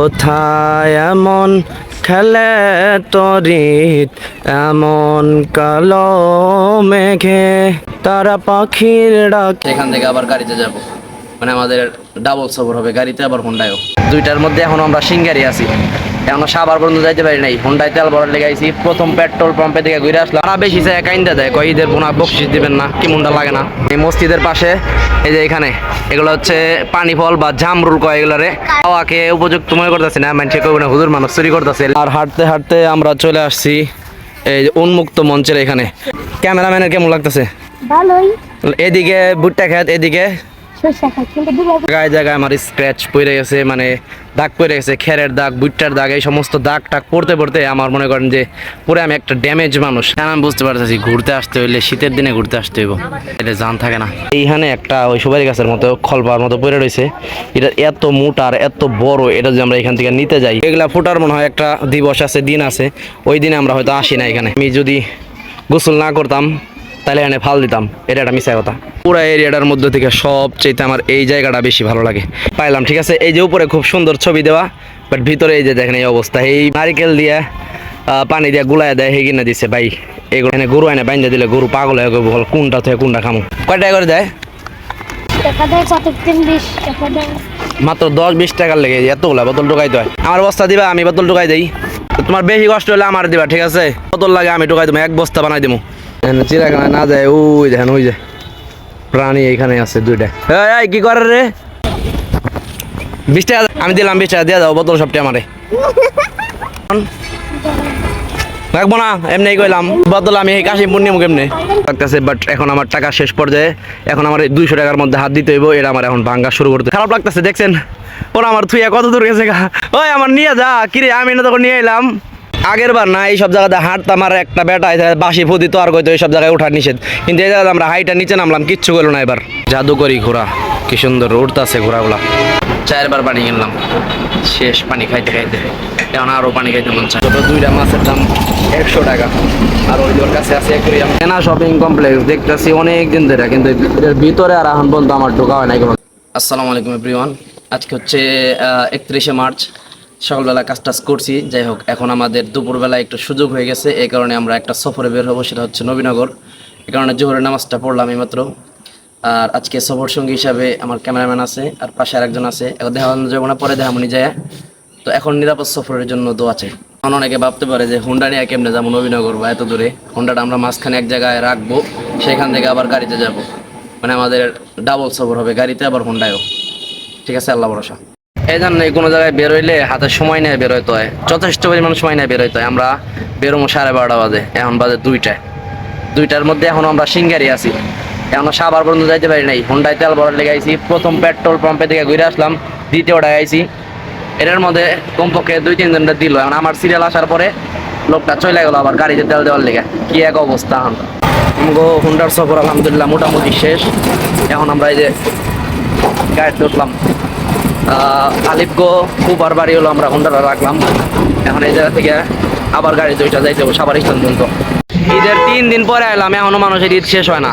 কোথায় এমন খেলে তরিত এমন কালো মেঘে তারা পাখির ডাক। এখান থেকে আবার গাড়িতে যাব, মানে আমাদের ডাবল সফর হবে গাড়িতে আবার হোন্ডায়ও। দুইটার মধ্যে এখন আমরা সিঙ্গারি আছি, এখনো সাবার পর্যন্ত যাইতে পারি নাই। হোন্ডায় তেল ভরার লেগে আইছি, প্রথম পেট্রোল পাম্পে থেকে ঘুরে আসলাম। তারা বেশি চাই কাইন্দা দেয়, কয় ঈদের বোনা বকশিস দিবেন না, কি মুন্ডা লাগে না। এই মসজিদের পাশে এই যে এখানে এগুলো হচ্ছে পানি ফল বা জামরুল কয়, এগুলারে খাওয়াকে উপযুক্ত মনে করতেছি না, মানুষে কই না হুজুর মানুষ চুরি করতেছে। আর হাঁটতে হাঁটতে আমরা চলে আসছি এই যে উন্মুক্ত মঞ্চের এখানে। ক্যামেরাম্যানের কেমন লাগতেছে? ভালোই। এদিকে ভুট্টা খেত, এদিকে সরষা খাই, কিন্তু জায়গায় জায়গায় আমার স্ক্র্যাচ পড়ে গেছে, মানে দাগ পড়ে গেছে, খেরের দাগ, ভুট্টার দাগ, এই সমস্ত দাগ টাগ পড়তে পড়তে আমার মনে করেন যে পুরো আমি একটা ড্যামেজ মানুষ। আমি বুঝতে পারতেছি ঘুরতে আসতে হইলে শীতের দিনে ঘুরতে আসতে হইব, এটা জান থাকে না। এইখানে একটা ওই সুপারি গাছের মতো খলপার মতো পড়ে রয়েছে, এটা এত মোটা আর এত বড়, এটা যদি আমরা এখান থেকে নিতে যাই, এগুলা ফুটার মনে হয় একটা দিবস আছে, দিন আছে, ওই দিনে আমরা হয়তো আসি না এখানে। আমি যদি গোসল না করতাম তাহলে এখানে ফাল দিতাম, এটা একটা মিশা কথা। পুরো এরিয়াটার মধ্যে থেকে সবচেয়ে আমার এই জায়গাটা বেশি ভালো লাগে পাইলাম। ঠিক আছে, এই যে উপরে খুব সুন্দর ছবি দেওয়া, বাট ভিতরে এই যে দেখেন এই অবস্থা, এই নারিকেল দিয়ে পানি দিয়ে গুলায় দেয়, হে কিনা দিচ্ছে ভাই। এগুলো এনে গরু এনে বাইন্দা দিলে গরু পাগল হয়ে গেল, কোনটা থেকে কোনটা খামো। কয় টাকা করে দেয়? টাকা দেয় কত, 30 টাকা দেয় মাত্র 10-20 টাকার লেগে এতগুলা বোতল ঢুকাইতে হয়। আমার বস্তা দিবা, আমি বোতল ঢুকাই দিই। তোমার বেশি কষ্ট হলে আমার দিবা, ঠিক আছে? বোতল লাগে আমি ঢুকাই দেবো, এক বস্তা বানাই দেবো। চিড়াখানা না যায়, ওই দেখেন ওই যে প্রাণী এখানে আছে দুইটা। এই কি করে রে? 20 টাকা আমি দিলাম, 20 টাকা দিয়ে দাও, বোতল সবটি আমারে রাখবো না, এমনি কইলাম। বোতল আমি এই কাশিমপুর নিমু কেমনে লাগতেছে, বাট এখন আমার টাকা শেষ পর্যায়ে, এখন আমার 200 টাকার মধ্যে হাত দিতে হইব। এটা আমার এখন ভাঙ্গা শুরু করতে খারাপ লাগতেছে, দেখছেন ওরা আমার থুইয়া কত দূর গেছে গা। ওই আমার নিয়ে যা, কিরে আমি না তখন নিয়ে এলাম। আগের বার না এইসব জায়গাতে হাঁটতাম, আর একটা বেটা বাসি ফুদি তো আর কইতো এইসব জায়গায় ওঠার নিষেধ, কিন্তু এই জায়গাতে আমরা হাইটা নিচে নামলাম, কিচ্ছু করলো না। এবার জাদুকরি ঘোড়া, কি সুন্দর উঠতেছে ঘোড়াগুলা। 4বার পানি কিনলাম, শেষ পানি খাইতে খাইতে, এখন আরো পানি খাইতে মন চায়। ছোট 2টা মাছের দাম 100 টাকা। আর ওই ওর কাছে আছে অ্যাকুরিয়াম। এনা শপিং কমপ্লেক্স দেখতেছি অনেক দিন ধরে, কিন্তু এর ভিতরে আর এখন পর্যন্ত আমার ঢোকা হয় নাই কোনো। আসসালামু আলাইকুম এভরিওয়ান, আজকে হচ্ছে 31শে মার্চ। সকালবেলা কাজ টাজ করছি, যাই হোক এখন আমাদের দুপুরবেলা একটু সুযোগ হয়ে গেছে, এই কারণে আমরা একটা সফরে বের হবো, সেটা হচ্ছে নবীনগর। এই কারণে জোহরের নামাজটা পড়লাম এইমাত্র। আর আজকে সফর সঙ্গী হিসাবে আমার ক্যামেরাম্যান আছে, আর পাশে আরেকজন আছে। এখন দেখা যাবো না, পরে দেখামনি যায়। তো এখন নিরাপদ সফরের জন্য দোয়া চাই। এখন অনেকে ভাবতে পারে যে হোন্ডা নিয়ে কেমনে যাবো নবীনগর বা এত দূরে। হোন্ডাটা আমরা মাঝখানে এক জায়গায় রাখবো, সেখান থেকে আবার গাড়িতে যাব, মানে আমাদের ডাবল সফর হবে গাড়িতে আবার হোন্ডায়ও। ঠিক আছে, আল্লাহ ভরসা। এই জন্য কোনো জায়গায় বেরোইলে হাতে সময় নিয়ে বেরোইতে হয়, যথেষ্ট পরিমাণ সময় নিয়ে বেরোইতে হয়। আমরা বেরোবো 12:30 বাজে, এখন বাজে 2টার মধ্যে এখনো আমরা সিঙ্গারি আছি, এখনো সাবার পর্যন্ত যাইতে পারি নাই। হোন্ডায় তেল ভরার লেগে আইছি, প্রথম পেট্রোল পাম্পে থেকে ঘুরে আসলাম, দ্বিতীয়টায় আইছি। এটার মধ্যে কমপক্ষে 2-3 ঘন্টা দিল। এখন আমার সিরিয়াল আসার পরে লোকটা চলে গেল আবার গাড়িতে তেল দেওয়ার লেগে, কি এক অবস্থা। এখন আমগো হোন্ডার সফর আলহামদুলিল্লাহ মোটামুটি শেষ। এখন আমরা এই যে গাড়িতে উঠলাম, আলিপগো খুবার বাড়ি হলো, আমরা হোন্ডাটা রাখলাম। এখন এই জায়গা থেকে আবার গাড়ি 2টা যাইতে হবে সাবার স্টেশন পর্যন্ত। ঈদের 3 দিন পরে এলাম, এখনো মানুষের ঈদ শেষ হয় না,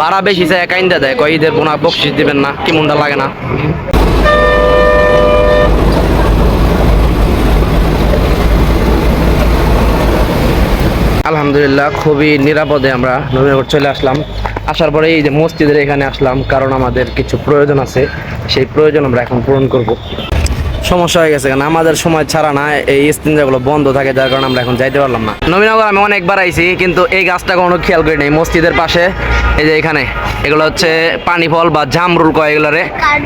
ভাড়া বেশি চাই কাইন্দা দেয়, কয় ঈদের বোনা বকশিস দিবেন না, কি মুন্ডা লাগে না। আলহামদুলিল্লাহ খুবই নিরাপদে আমরা নবীনগর চলে আসলাম। আসার পরে এই যে মসজিদের এখানে আসলাম, কারণ আমাদের কিছু প্রয়োজন আছে, সেই প্রয়োজন আমরা এখন পূরণ করব। সমস্যা হয়ে গেছে, কারণ আমাদের সময় ছাড়া না এই ইস্তিনজাগুলো বন্ধ থাকে, যার কারণে আমরা এখন যাইতে পারলাম না। নবীনগর আমি অনেকবার আইছি, কিন্তু এই গাছটা কোনো খেয়াল করি নাই। মসজিদের পাশে এই যে এখানে এগুলো হচ্ছে পানি ফল বা জামরুল কয়, এগুলোরে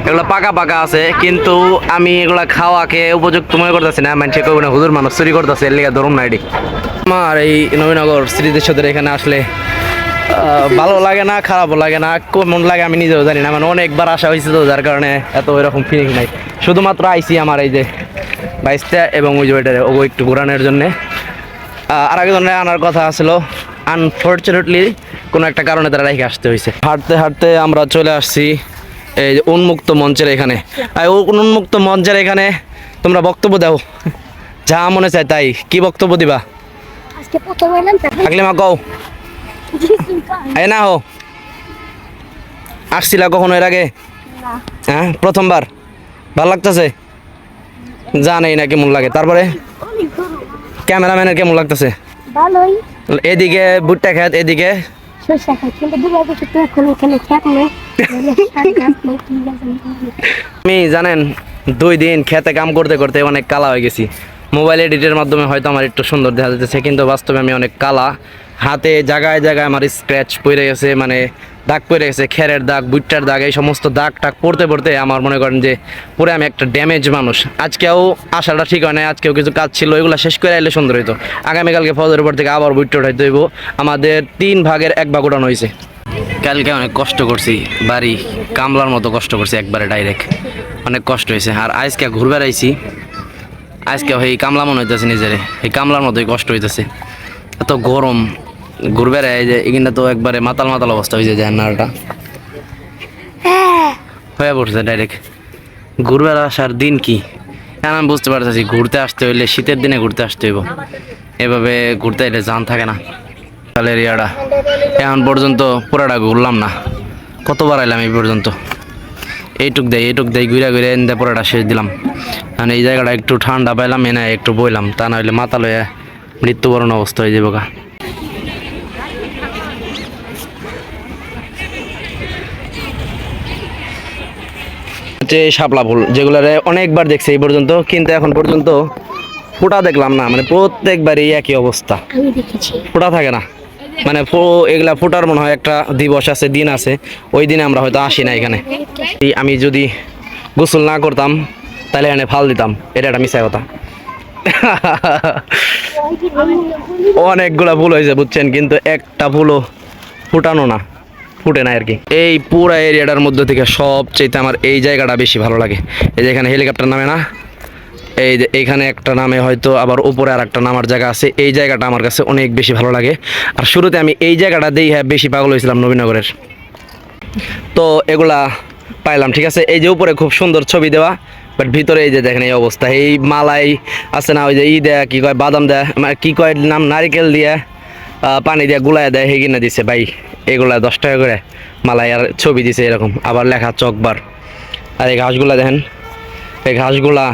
এগুলো পাকা পাকা আছে, কিন্তু আমি এগুলা খাওয়াকে উপযুক্ত মনে করতেছি না, মানুষে কই না হুজুর মানুষ চুরি করতেছে, এর লিগে ধরুন না। এটি আমার এই নবীনগর স্মৃতিসৌধের এখানে আসলে ভালো লাগে না, খারাপও লাগে না, কেমন লাগে আমি নিজেও জানি না। মানে অনেকবার আসা হয়েছে তো, যার কারণে এত ওইরকম ফিলিং নাই। শুধুমাত্র আইসি আমার এই যে বাইসটা এবং ওই যে ওইটা ও একটু ঘোরানোর জন্যে। আর একজনের আনার কথা আসলো, আনফর্চুনেটলি কোনো একটা কারণে তারা রেখে আসতে হয়েছে। হাঁটতে হাঁটতে আমরা চলে আসছি এই যে উন্মুক্ত মঞ্চের এখানে। আর উন্মুক্ত মঞ্চের এখানে তোমরা বক্তব্য দাও, যা মনে চায় তাই। কি বক্তব্য দিবা? আজকে প্রথম এলাম, আকলিমা কও। এই না হো, আসছিলা কখনো এর আগে? না, হ্যাঁ, প্রথমবার। ভালো লাগতেছে? জানেই না কেমন লাগে। তারপরে ক্যামেরাম্যানের কেমন লাগতেছে? ভালোই। এদিকে ভুট্টা খেত, এদিকে সরষে খাই, কিন্তু দুবার বছর তো এখন এখানে খেত নেই। শাক গাছ নেই, কি গাছ নেই। আমি জানেন 2 দিন খেতে কাম করতে করতে অনেক কালা হয়ে গেছি। মোবাইল এডিটের মাধ্যমে হয়তো আমার একটু সুন্দর দেখা যাচ্ছে, কিন্তু বাস্তবে আমি অনেক কালা। হাতে জায়গায় জায়গায় আমার স্ক্র্যাচ পড়ে গেছে, মানে দাগ পড়ে গেছে, খেরের দাগ, বুট্টার দাগ, এই সমস্ত দাগ টাগ পড়তে পড়তে আমার মনে করেন যে পুরো আমি একটা ড্যামেজ মানুষ। আজকেও আসাটা ঠিক হয় না, আজকেও কিছু কাজ ছিল, এগুলো শেষ করে এলে সুন্দর হইতো। আগামীকালকে ফজরের পর থেকে আবার বুট্টা উঠাইতে হইব। আমাদের 3 ভাগের 1 ভাগ উঠানো হয়েছে। কালকে অনেক কষ্ট করছি, বাড়ি কামলার মতো কষ্ট করছি, একবারে ডাইরেক্ট অনেক কষ্ট হয়েছে। আর আজকে ঘুরবে আইছি, আজকে এই কামলা মনে হইতেছে নিজেরে, এই কামলার মতোই কষ্ট হইতেছে। এত গরম, ঘুরবে এই যে এখানটা তো একবারে মাতাল মাতাল অবস্থা হয়েছে, জান্নারটা হয়ে পড়ছে ডাইরেক্ট। ঘুরবে আসার দিন কি এখন আমি বুঝতে পারতেছি, ঘুরতে আসতে হইলে শীতের দিনে ঘুরতে আসতে হইব, এভাবে ঘুরতে এলে জান থাকে না। তাহলে এরিয়াটা এখন পর্যন্ত পুরাটা ঘুরলাম না, কতবার আইলাম এই পর্যন্ত। এইটুক দেয় ঘুরে ঘুরে এনে পুরাটা শেষ দিলাম। কারণ এই জায়গাটা একটু ঠান্ডা পাইলাম, এনে একটু বইলাম, তা না হইলে মাথা লয়ে মৃত্যুবরণ অবস্থা হয়ে যাবো গা। শাপলা ফুল যেগুলারে অনেকবার দেখছি এই পর্যন্ত, কিন্তু এখন পর্যন্ত ফোটা দেখলাম না। মানে প্রত্যেকবারই একই অবস্থা, আমি দেখেছি। ফোটা থাকে না। মানে এগুলা ফোটার মনে হয় একটা দিবস আছে, দিন আছে, ওই দিনে আমরা হয়তো আসি না এখানে। আমি যদি গোসল না করতাম তাহলে এখানে ফাল দিতাম, এটা একটা মিশা কথা। অনেকগুলা ফুল হয়েছে বুঝছেন, কিন্তু একটা ফুলও ফুটানো না, ফুটে না আর কি। এই পুরা এরিয়াটার মধ্যে থেকে সবচেয়ে আমার এই জায়গাটা বেশি ভালো লাগে। এই যে এখানে হেলিকপ্টার নামে না, এই যে এইখানে একটা নামে, হয়তো আবার উপরে আর একটা নামার জায়গা আছে। এই জায়গাটা আমার কাছে অনেক বেশি ভালো লাগে। আর শুরুতে আমি এই জায়গাটা দিয়ে বেশি পাগল হয়েছিলাম নবীনগরের। তো এগুলা পাইলাম, ঠিক আছে। এই যে উপরে খুব সুন্দর ছবি দেওয়া, বাট ভিতরে এই যে দেখেন এই অবস্থা। এই মালাই আছে না, ওই যে দেয় কি কয়, বাদাম দেয়, মানে কি কয় নাম, নারিকেল দিয়ে পানি দিয়ে গুলায় দেয়, হে কিনে দিছে ভাই। এগুলা 10 টাকা করে মালাই, আর ছবি দিছে এরকম, আবার লেখা চকবার। আর এই ঘাসগুলা দেখেন, এই ঘাসগুলা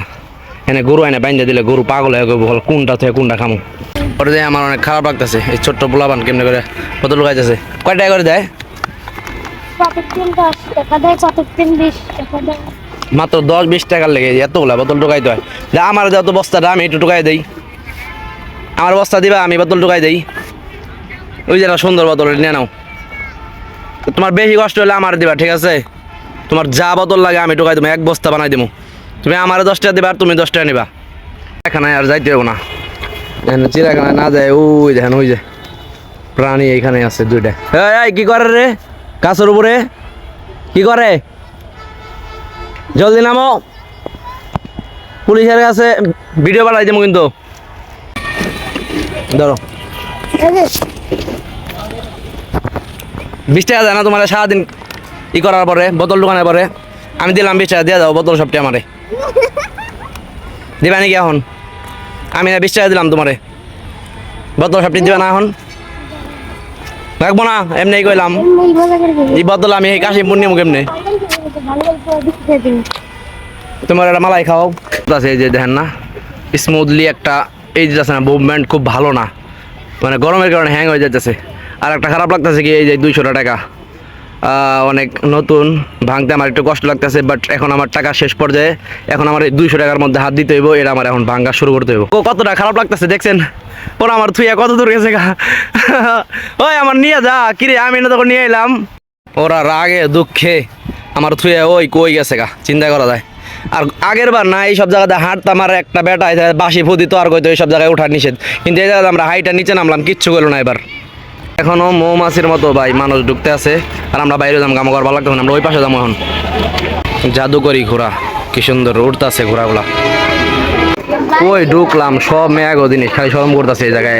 এনে গরু এনে বাইন্দা দিলে গরু পাগল হয়ে গেল, কোনটা থেকে কোনটা খামো। ওটা দিয়ে আমার অনেক খারাপ লাগতেছে। এই ছোট্ট পোলাবান কেমনে করে কত লুকাইতেছে, কয় টাকা করে দেয়? প্রত্যেকদিন 10 টাকা দেয়, প্রত্যেকদিন 20 টাকা দেয়। মাত্র 10-20 টাকার লেগে এতগুলা বোতল ঢুকাইতে হয়। আমার দেওয়া তো বস্তাটা, আমি একটু ঢুকাই দিই। আমার বস্তা দিবা, আমি বোতল ঢুকাই দিই। ওই যে একটা সুন্দর বোতল নিয়ে নাও। তোমার বেশি কষ্ট হলে আমার দিবা, ঠিক আছে? তোমার যা বোতল লাগে আমি ঢুকাই দেবো, 1 বস্তা বানাই দেবো। তুমি আমার 10 টাকা দিবা, আর তুমি 10 টাকা নিবা। এখানে আর যাইতে হবে না, চিড়াখানায় না যায়। ওই দেখেন, ওই যে প্রাণী এইখানে আছে 2টা। এই কি করে রে, গাছের উপরে কি করে? জলদি নামো, পুলিশের কাছে ভিডিও বানাই দেবো কিন্তু। ধরো, 20 টাকা দেয় না তোমার সারাদিন ই করার পরে, বোতল দোকানের পরে? আমি দিলাম 20 টাকা, দিয়ে দাও বোতল সবটি আমারে। দিবা নাকি এখন? আমি না 20 টাকা দিলাম তোমারে, বোতল সবটি দিবা না এখন? রাখবো না, এমনি কইলাম। এমনি ভালো করে দিবি। এই বোতল আমি এই কাশিমপুর নিবো কেমনে? ভালো করে দিতে দিবি। তোমার একটা মালাই খাও আছে। এই যে দেখেন না, স্মুথলি একটা এই যে আছে না, মুভমেন্ট খুব ভালো না, মানে গরমের কারণে হ্যাং হয়ে যাচ্ছে। আর একটা খারাপ লাগতেছে কি, এই যে 200 টাকা অনেক নতুন, ভাঙতে আমার একটু কষ্ট লাগতেছে। বাট এখন আমার টাকা শেষ পর্যায়ে, এখন আমার এই 200 টাকার মধ্যে হাত দিতে হইব, এটা আমার এখন ভাঙা শুরু করতে হইব। কতটা খারাপ লাগতেছে দেখছেন? ওরা আমার থুইয়া কত দূর গেছে গা। ওই আমার নিয়ে যা, কিরে আমি না তখন নিয়ে এলাম। ওরা রাগে দুঃখে আমার থুইয়া ওই কই গেছে গা, চিন্তা করা যায়। আর আগের বার না এইসব জায়গাতে হাঁটতাম, আর একটা বেটা বাসি ফুদি তো আর কইতো এইসব জায়গায় ওঠার নিষেধ, কিন্তু এই জায়গাতে আমরা হাইটা নিচে নামলাম, কিচ্ছু করলো না এবার। এখনো মৌমাছির মতো ভাই মানুষ ঢুকতে আছে, আর আমরা বাইরে যাম, গামো ভালো লাগতো না, আমরা ওই পাশে যাবো এখন। জাদুকরি ঘোড়া, কি সুন্দর উঠতেছে ঘোড়াগুলা। ওই ঢুকলাম, সব মেয়াগো জিনিস, খালি শরম করতেছে এই জায়গায়।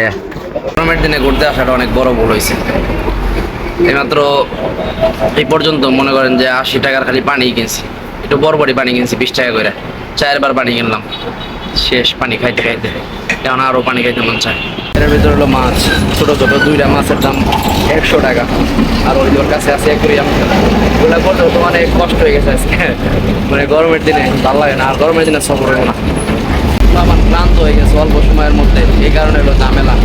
গরমের দিনে ঘুরতে আসাটা অনেক বড় ভুল হয়েছে। এইমাত্র এই পর্যন্ত মনে করেন যে 80 টাকার খালি পানি কিনছি, একটু বড় পানি কিনছি 20 টাকা করে, 4 বার পানি কিনলাম। শেষ পানি খাইতে খাইতে, এখন আরও পানি খাইতে মন চায়। এর ভিতরে হলো মাছ, ছোটো ছোটো 2টা মাছের দাম 100 টাকা। আর ওই ওর কাছে আছে অ্যাকুয়ারিয়াম, ওগুলো করতে তো অনেক কষ্ট হয়ে গেছে আজকে। মানে গরমের দিনে ভালো লাগে না, আর গরমের দিনে সফর হবো না। ক্লান্ত হয়ে গেছে অল্প সময়ের মধ্যে, এই কারণে হলো ঝামেলা।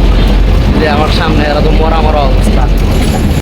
যে আমার সামনে এরা তো মরা মরা অবস্থা।